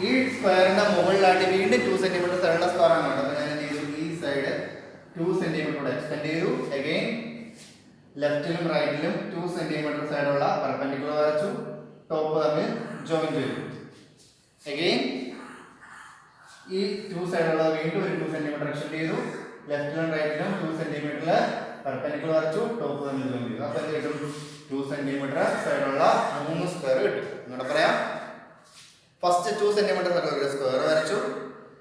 ഈ സ്ക്വയറിന്റെ മുകളിലായിട്ട് വീണ്ടും 2 സെന്റിമീറ്റർ സൈഡുള്ള സ്ക്വയർ ആണ്. അപ്പോൾ ഞാൻ എന്ത് ചെയ്തു, ഈ സൈഡ് 2 സെന്റിമീറ്റർ എക്സ്റ്റെൻഡ് ചെയ്തു. അഗെയിൻ ലെഫ്റ്റിലും റൈറ്റിലും 2 സെന്റിമീറ്റർ സൈഡുള്ള പെർപെൻഡിക്കുലർ വരച്ചു. ടോപ്പ് തമ്മിൽ ജോയിൻ ചെയ്തു. അഗെയിൻ ഈ 2 സൈഡുള്ള വീണ്ടും ഒരു 2 സെന്റിമീറ്റർ എക്സ്റ്റെൻഡ് ചെയ്തു. ലെഫ്റ്റിലും റൈറ്റിലും 2 സെന്റിമീറ്ററിൽ പെർപെൻഡിക്കുലർ വരച്ചു. ടോപ്പ് തമ്മിൽ ജോയിൻ ചെയ്തു. അപ്പോൾ എന്ത് കിട്ടും, 2 സെന്റിമീറ്റർ സൈഡുള്ള 3 സ്ക്വയർ കിട്ടും. ഇവിടെ പറയാം, ഫസ്റ്റ് 2 സെന്റിമീറ്റർ സൈഡുള്ള സ്ക്വയർ വരച്ചു.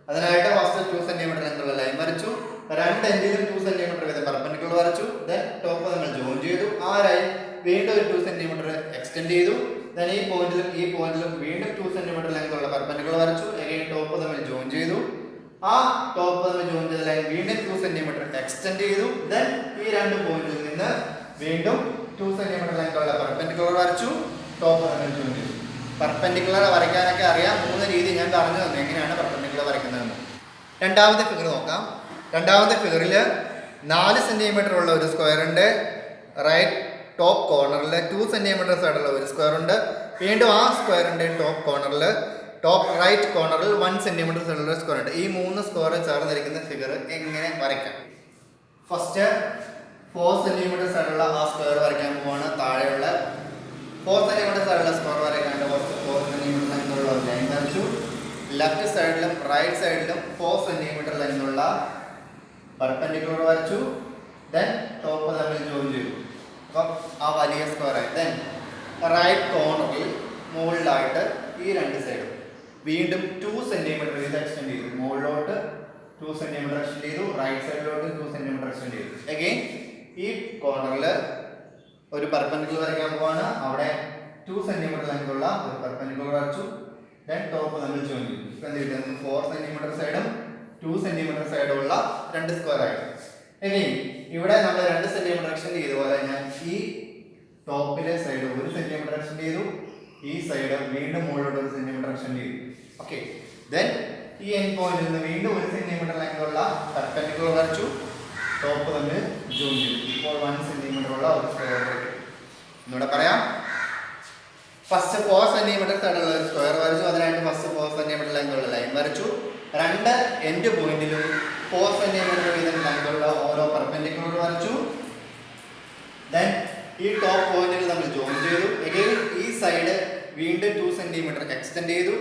അതിനായിട്ട് ഫസ്റ്റ് 2 സെന്റിമീറ്റർ ലെങ്തുള്ള ലൈൻ വരച്ചു. രണ്ട് എൻഡിലും 2 സെന്റിമീറ്റർ വീതം പെർപെൻഡിക്കുലർ വരച്ചു. ദെൻ ടോപ്പ് നമ്മൾ ജോയിൻ ചെയ്തു. ആ ലൈൻ വീണ്ടും ഒരു 2 സെന്റിമീറ്റർ എക്സ്റ്റെൻഡ് ചെയ്തു. ദെൻ ഈ പോയിന്റിലും വീണ്ടും 2 സെന്റിമീറ്റർ ലെങ്തുള്ള പെർപെൻഡിക്കുലർ വരച്ചു. അഗൈൻ ടോപ്പ് തമ്മിൽ ജോയിൻ ചെയ്തു. ആ ടോപ്പ് തമ്മിൽ ജോയിൻ ചെയ്ത ലൈൻ വീണ്ടും 2 സെന്റിമീറ്റർ എക്സ്റ്റെൻഡ് ചെയ്തു. ദെൻ ഈ രണ്ട് പോയിന്റിൽ നിന്ന് വീണ്ടും 2 സെന്റിമീറ്റർ ലെങ്തുള്ള പെർപെൻഡിക്കുലർ വരച്ചു. ടോപ്പ് തമ്മിൽ ജോയിൻ ചെയ്തു. പെർപെൻഡിക്കുലർ വരയ്ക്കാനൊക്കെ അറിയാം. 3 രീതി ഞാൻ പറഞ്ഞു തന്നു എങ്ങനെയാണ് പെർപെൻഡിക്കുലർ വരയ്ക്കുന്നതെന്ന്. രണ്ടാമത്തെ ഫിഗർ നോക്കാം. രണ്ടാമത്തെ ഫിഗറിൽ 4 സെൻറ്റിമീറ്റർ ഉള്ള ഒരു സ്ക്വയറിൻ്റെ റൈറ്റ് ടോപ്പ് കോർണറിൽ 2 സെൻറ്റിമീറ്റർ സൈഡുള്ള ഒരു സ്ക്വയർ ഉണ്ട്. വീണ്ടും ആ സ്ക്വയറിൻ്റെ ടോപ്പ് കോർണറിൽ ടോപ്പ് റൈറ്റ് കോർണറിൽ 1 സെൻറ്റിമീറ്റർ സൈഡുള്ള സ്ക്വയർ ഉണ്ട്. ഈ 3 സ്ക്വയർ ചേർന്നിരിക്കുന്ന ഫിഗർ എങ്ങനെ വരയ്ക്കാം? ഫസ്റ്റ് 4 സെൻറ്റിമീറ്റർ സൈഡുള്ള ആ സ്ക്വയർ വരയ്ക്കാൻ പോവാണ്. താഴെയുള്ള 4 സെൻറ്റിമീറ്റർ സൈഡുള്ള സ്ക്വയർ വരയ്ക്കാൻ ഫസ്റ്റ് 4 സെൻറ്റിമീറ്റർ ലൈനുള്ള ലൈൻ വരച്ചു. ലെഫ്റ്റ് സൈഡിലും റൈറ്റ് സൈഡിലും 4 സെൻറ്റിമീറ്റർ ലൈനുള്ള പെർപെൻഡിക്കുലർ വരച്ചു. ദെൻ ടോപ്പ് തമ്മിൽ ജോയിൻ ചെയ്തു. അപ്പം ആ വലിയ സ്ക്വയറായി. ദെൻ റൈറ്റ് കോർണറിൽ മുകളിലായിട്ട് ഈ 2 സൈഡും വീണ്ടും 2 സെൻറ്റിമീറ്റർ ഇത് എക്സ്റ്റെൻഡ് ചെയ്തു. മുകളിലോട്ട് 2 സെൻറ്റിമീറ്റർ എക്സ്റ്റെൻഡ് ചെയ്തു. റൈറ്റ് സൈഡിലോട്ട് 2 സെൻറ്റിമീറ്റർ എക്സ്റ്റെൻഡ് ചെയ്തു. അഗെയിൻ ഈ കോർണറിൽ ഒരു പെർപെൻഡിക്കുലർ വരയ്ക്കാൻ പോവാണ്. അവിടെ 2 സെൻറ്റിമീറ്റർ ലെങ്തുള്ള ഒരു പെർപെൻഡിക്കുലർ വരച്ചു. ദെൻ ടോപ്പ് തമ്മിൽ ജോയിൻ ചെയ്തു. ഇപ്പം എന്ത് കിട്ടും? 4 സെൻറ്റിമീറ്റർ സൈഡും 2 സെൻറ്റിമീറ്റർ സൈഡുള്ള 2 സ്ക്വയർ ആയിട്ട്. അഗെയിൻ ഇവിടെ നമ്മൾ 2 സെൻറ്റിമീറ്റർ എക്സ്റ്റെൻഡ് ചെയ്ത പോലെ ഞാൻ ഈ ടോപ്പിലെ സൈഡ് 1 സെൻറ്റിമീറ്റർ എക്സ്റ്റെൻഡ് ചെയ്തു. ഈ സൈഡ് വീണ്ടും മുകളിലോട്ട് 1 സെൻറ്റിമീറ്റർ എക്സ്റ്റെൻഡ് ചെയ്തു. ഓക്കെ. ദെൻ ഈ എൻഡ് പോയിന്റിൽ നിന്ന് വീണ്ടും 1 സെൻറ്റിമീറ്റർ ലെങ്തുള്ള പെർപെൻഡിക്കുലർ വരച്ചു. ടോപ്പ് തമ്മിൽ ജോയിൻ ചെയ്തു. ഇപ്പോൾ 1 സെൻറ്റിമീറ്റർ ഉള്ള ഒരു സ്ക്വയർ വരയ്ക്കും. എന്നൂടെ പറയാം. ഫസ്റ്റ് 4 സെൻറ്റിമീറ്റർ സൈഡുള്ള ഒരു സ്ക്വയർ വരച്ചു. അതിനായിട്ട് ഫസ്റ്റ് 4 സെൻറ്റിമീറ്റർ ലെങ്തുള്ള ലൈൻ വരച്ചു. 2 എൻഡ് പോയിന്റിലും 4 സെൻറ്റിമീറ്റർ വീതം ലെങ്തുള്ള ഓരോ പെർപെൻഡിക്കുലർ വരച്ചു. ദെൻ ഈ ടോപ്പ് പോയിന്റുകൾ നമ്മൾ ജോയിൻ ചെയ്തു. എഗെയിൻ ഈ സൈഡ് വീണ്ടും 2 സെൻറ്റിമീറ്റർ എക്സ്റ്റെൻഡ് ചെയ്തു.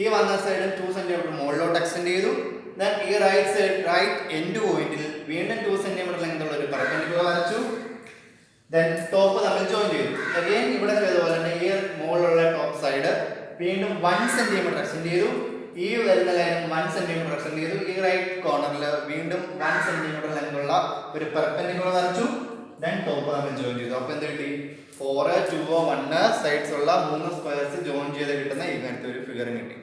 ഈ വന്ന സൈഡ് 2 സെൻറ്റിമീറ്റർ മുകളിലോട്ട് എക്സ്റ്റെൻഡ് ചെയ്തു. ദെൻ ഈ റൈറ്റ് സൈഡ് റൈറ്റ് എൻഡ് പോയിന്റിൽ വീണ്ടും 2 സെൻറ്റിമീറ്റർ ലെങ്തുള്ള ഒരു പെർപെൻഡിക്കുലർ വരച്ചു. ദെൻ ടോപ്പ് തമ്മിൽ ജോയിൻ ചെയ്തു. അഗെയിൻ ഇവിടെ ചെയ്ത പോലെ തന്നെ ഈ മുകളിലുള്ള ടോപ്പ് സൈഡ് വീണ്ടും 1 സെൻറ്റിമീറ്റർ എക്സ്റ്റെൻഡ് ചെയ്തു. ഈ വരുന്ന ലൈൻ 1 സെൻറ്റിമീറ്റർ എക്സ്റ്റെൻഡ് ചെയ്തു. ഈ റൈറ്റ് കോർണറിൽ വീണ്ടും 1 സെൻറ്റിമീറ്റർ ലെങ്തുള്ള ഒരു പെർപെൻഡിക്കുലർ വരച്ചു. ദെൻ ടോപ്പ് തമ്മിൽ ജോയിൻ ചെയ്തു. അപ്പോൾ എന്ത് കിട്ടി? 4, 2, 1 സൈഡ്സ് ഉള്ള 3 സ്ക്വയർസ് ജോയിൻ ചെയ്ത് കിട്ടുന്ന ഇങ്ങനത്തെ ഒരു ഫിഗറും കിട്ടി.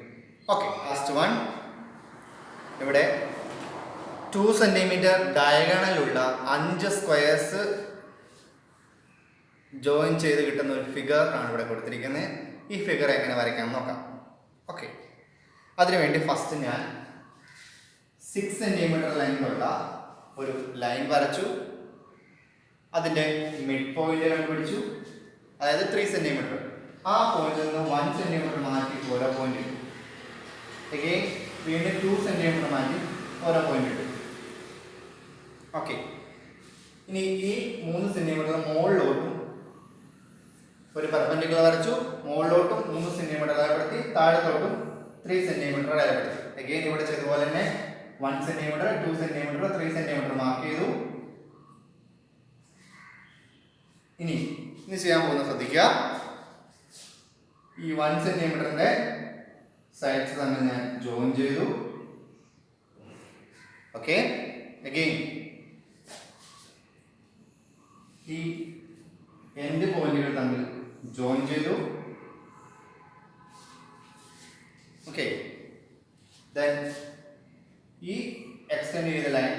ഓക്കെ. Last one. ഇവിടെ 2 സെൻറ്റിമീറ്റർ ഡയഗണലുള്ള 5 സ്ക്വയേഴ്സ് ജോയിൻ ചെയ്ത് കിട്ടുന്ന ഒരു ഫിഗർ ആണ് ഇവിടെ കൊടുത്തിരിക്കുന്നത്. ഈ ഫിഗർ എങ്ങനെ വരയ്ക്കാം നോക്കാം. ഓക്കെ. അതിനുവേണ്ടി ഫസ്റ്റ് ഞാൻ 6 സെൻറ്റിമീറ്റർ ലൈനുള്ള ഒരു ലൈൻ വരച്ചു. അതിൻ്റെ മിഡ് പോയിന്റ് കണ്ടുപിടിച്ചു. അതായത് 3 സെൻറ്റിമീറ്റർ. ആ പോയിന്റിൽ നിന്ന് 1 സെൻറ്റിമീറ്റർ മാറ്റി ഓരോ പോയിന്റ് ഇട്ടു. അഗെയിൻ വീണ്ടും 2 സെൻറ്റിമീറ്റർ മാറ്റി ഓരോ പോയിന്റ് ഇട്ടു. ഓക്കെ. ഇനി ഈ 3 സെൻറ്റിമീറ്റർ മുകളിലോട്ടും ഒരു പെർപെൻഡിക്കുലർ വരച്ചു. മുകളിലോട്ടും 3 സെൻറ്റിമീറ്റർ അടയാളപ്പെടുത്തി. താഴത്തോട്ടും 3 സെൻറ്റിമീറ്റർ അടയാളപ്പെടുത്തി. അഗെയിൻ ഇവിടെ ചെയ്തതുപോലെ തന്നെ 1 സെൻറ്റിമീറ്റർ 2 സെൻറ്റിമീറ്റർ 3 സെൻറ്റിമീറ്റർ മാർക്ക് ചെയ്തു. ഇനി ചെയ്യാൻ പോകുന്ന ശ്രദ്ധിക്കുക. ഈ 1 സെൻറ്റിമീറ്ററിന്റെ സൈഡ്സ് തമ്മിൽ ഞാൻ ജോയിൻ ചെയ്തു. ഓക്കെ. അഗെയിൻ ഈ എൻഡ് പോയിന്റുകൾ തമ്മിൽ ജോയിൻ ചെയ്തു. ഓക്കെ. ദെൻ ഈ എക്സ്റ്റെൻഡ് ചെയ്ത ലൈൻ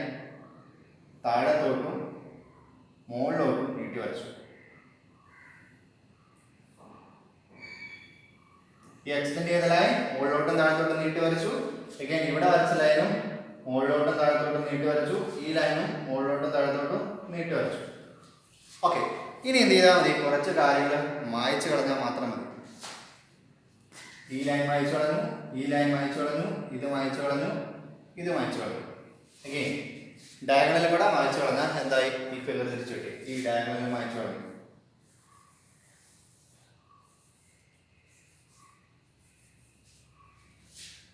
താഴത്തോട്ടും മുകളിലോട്ടും നീട്ടി വരച്ചു. ഈ എക്സ്റ്റെൻഡ് ചെയ്ത ലൈൻ മുകളിലോട്ടും താഴത്തോട്ടും നീട്ടി വരച്ചു. അഗൈൻ ഇവിടെ വരച്ച ലൈനും മുകളിലോട്ടും താഴത്തോട്ടും നീട്ടി വരച്ചു. ഈ ലൈനും മുകളിലോട്ടും താഴത്തോട്ടും നീട്ടി വരച്ചു. ഓക്കെ. ഇനി എന്ത് ചെയ്താൽ മതി? കുറച്ച് കാര്യങ്ങൾ മായ്ച്ചു കളഞ്ഞാൽ മാത്രം മതി. ഈ ലൈൻ മായ്ച്ചു കളഞ്ഞു, ഈ ലൈൻ മായ്ച്ചു കളഞ്ഞു, ഇത് മായ്ച്ചു കളഞ്ഞു, ഇത് മായ്ച്ചു കളഞ്ഞു. അഗൈൻ ഡയഗണലിൽ കൂടെ മായ്ച്ചു കളഞ്ഞാൽ എന്തായി? ഈ ഫിഗർ തിരിച്ചു കിട്ടി. ഈ ഡയഗണലിൽ മായ്ച്ചു കളഞ്ഞു.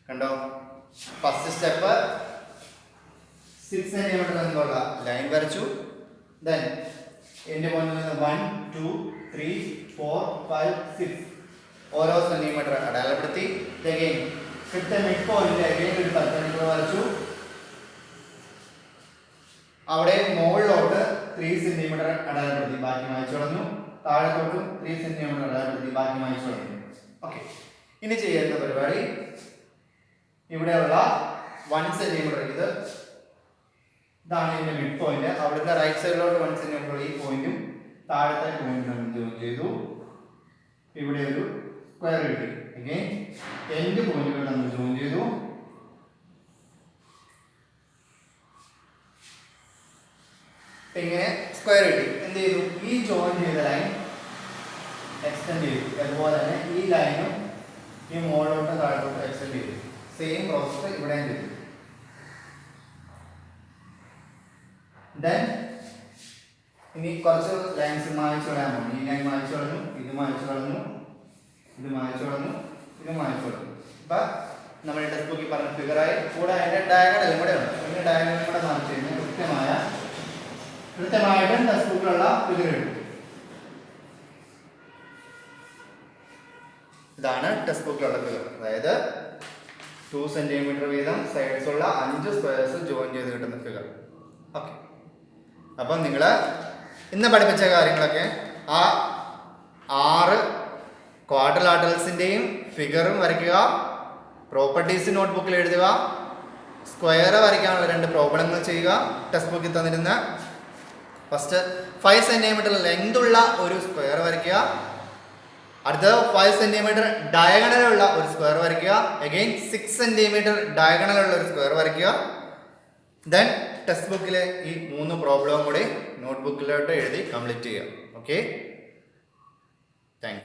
കണ്ടോ? ഫസ്റ്റ് സ്റ്റെപ്പ് 6 സെൻറ്റിമീറ്റർ എന്നുള്ള ലൈൻ വരച്ചു. ദെൻ എൻഡ് പോയിന്റിൽ നിന്ന് 1, 2, 3, 4, 5, 6 ഓരോ സെൻറ്റിമീറ്റർ അടയാളപ്പെടുത്തി. അഗൈൻ കൃത്യ മിഡ് പോയിന്റ് അഗൈൻ ഒരു പെർപെൻഡിക്കുലർ വരച്ചു. അവിടെ മുകളിലോട്ട് 3 സെൻറ്റിമീറ്റർ അടയാളപ്പെടുത്തി. ബാക്കി മായ്ച്ചു കളഞ്ഞു. താഴത്തോട്ടും 3 സെൻറ്റിമീറ്റർ അടയാളപ്പെടുത്തി. ബാക്കി മായ്ച്ചു കളഞ്ഞു. ഓക്കെ. ഇനി ചെയ്യുന്ന പരിപാടി ഇവിടെയുള്ള 1 സെൻറ്റിമീറ്റർ ഇതാണ് ഇതിന്റെ മിഡ് പോയിന്റ്. അവിടുത്തെ റൈറ്റ് സൈഡിലോട്ട് 1 സെൻറ്റിമീറ്റർ ഈ പോയിന്റും താഴത്തെ പോയിന്റും ജോയിൻ ചെയ്തു. ഇവിടെ ഒരു സ്ക്വയർ കിട്ടി. അഗൈൻ എൻഡ് പോയിന്റുകൾ നമ്മൾ ജോയിൻ ചെയ്തു. ഇങ്ങനെ സ്ക്വയർ കിട്ടി. എന്ത് ചെയ്തു? ഈ ജോയിൻ ചെയ്ത ലൈൻ എക്സ്റ്റെൻഡ് ചെയ്തു. അതുപോലെ തന്നെ ഈ ലൈനും ഈ മുകളിലോട്ട് താഴോട്ട് എക്സ്റ്റെൻഡ് ചെയ്തു. സെയിം പ്രോസസ് ഇവിടെ ചെയ്തു. ദെൻ ഇനി കുറച്ച് ലൈൻസ് മായ്ച്ചു കളയാൻ പോകും. ഈ ലൈൻ മായ്ച്ചു കളഞ്ഞു, ഇത് മായ്ച്ചു കളഞ്ഞു, ഇത് മായ്ച്ചു കളഞ്ഞു, ഇത് മായ്ച്ചു കളഞ്ഞു. അപ്പൊ നമ്മുടെ ടെക്സ്റ്റ് ബുക്കിൽ പറഞ്ഞ ഫിഗറായി. കൂടെ അതിന്റെ ഡയഗണലും കൂടെ ഉണ്ട്. അതിന്റെ ഡയഗണലും കൂടെ മാറ്റി കഴിഞ്ഞാൽ കൃത്യമായിട്ട് ടെക്സ്റ്റ് ബുക്കിലുള്ള ഫിഗർ കിട്ടും. ഇതാണ് ടെക്സ്റ്റ് ബുക്കിലുള്ള ഫിഗർ. അതായത് 2 സെന്റിമീറ്റർ വീതം സൈഡ്സ് ഉള്ള 5 സ്ക്വയർസ് ജോയിൻ ചെയ്ത് കിട്ടുന്ന ഫിഗർ. ഓക്കെ, അപ്പം നിങ്ങൾ ഇന്ന് പഠിപ്പിച്ച കാര്യങ്ങളൊക്കെ ആ 6 ക്വാഡ്രിലാറ്ററൽസിൻ്റെയും ഫിഗറും വരയ്ക്കുക, പ്രോപ്പർട്ടീസ് നോട്ട്ബുക്കിൽ എഴുതുക, സ്ക്വയർ വരയ്ക്കാനുള്ള 2 പ്രോബ്ലങ്ങൾ ചെയ്യുക. ടെക്സ്റ്റ് ബുക്കിൽ തന്നിരുന്ന ഫസ്റ്റ് 5 സെന്റിമീറ്റർ ലെങ്ത് ഉള്ള ഒരു സ്ക്വയർ വരയ്ക്കുക. അടുത്ത 5 സെന്റിമീറ്റർ ഡയഗണലുള്ള ഒരു സ്ക്വയർ വരയ്ക്കുക. അഗെയിൻ 6 സെന്റിമീറ്റർ ഡയഗണലുള്ള ഒരു സ്ക്വയർ വരയ്ക്കുക. ദെൻ ടെക്സ്റ്റ് ബുക്കിലെ ഈ 3 പ്രോബ്ലവും കൂടി നോട്ട്ബുക്കിലോട്ട് എഴുതി കംപ്ലീറ്റ് ചെയ്യുക. ഓക്കെ.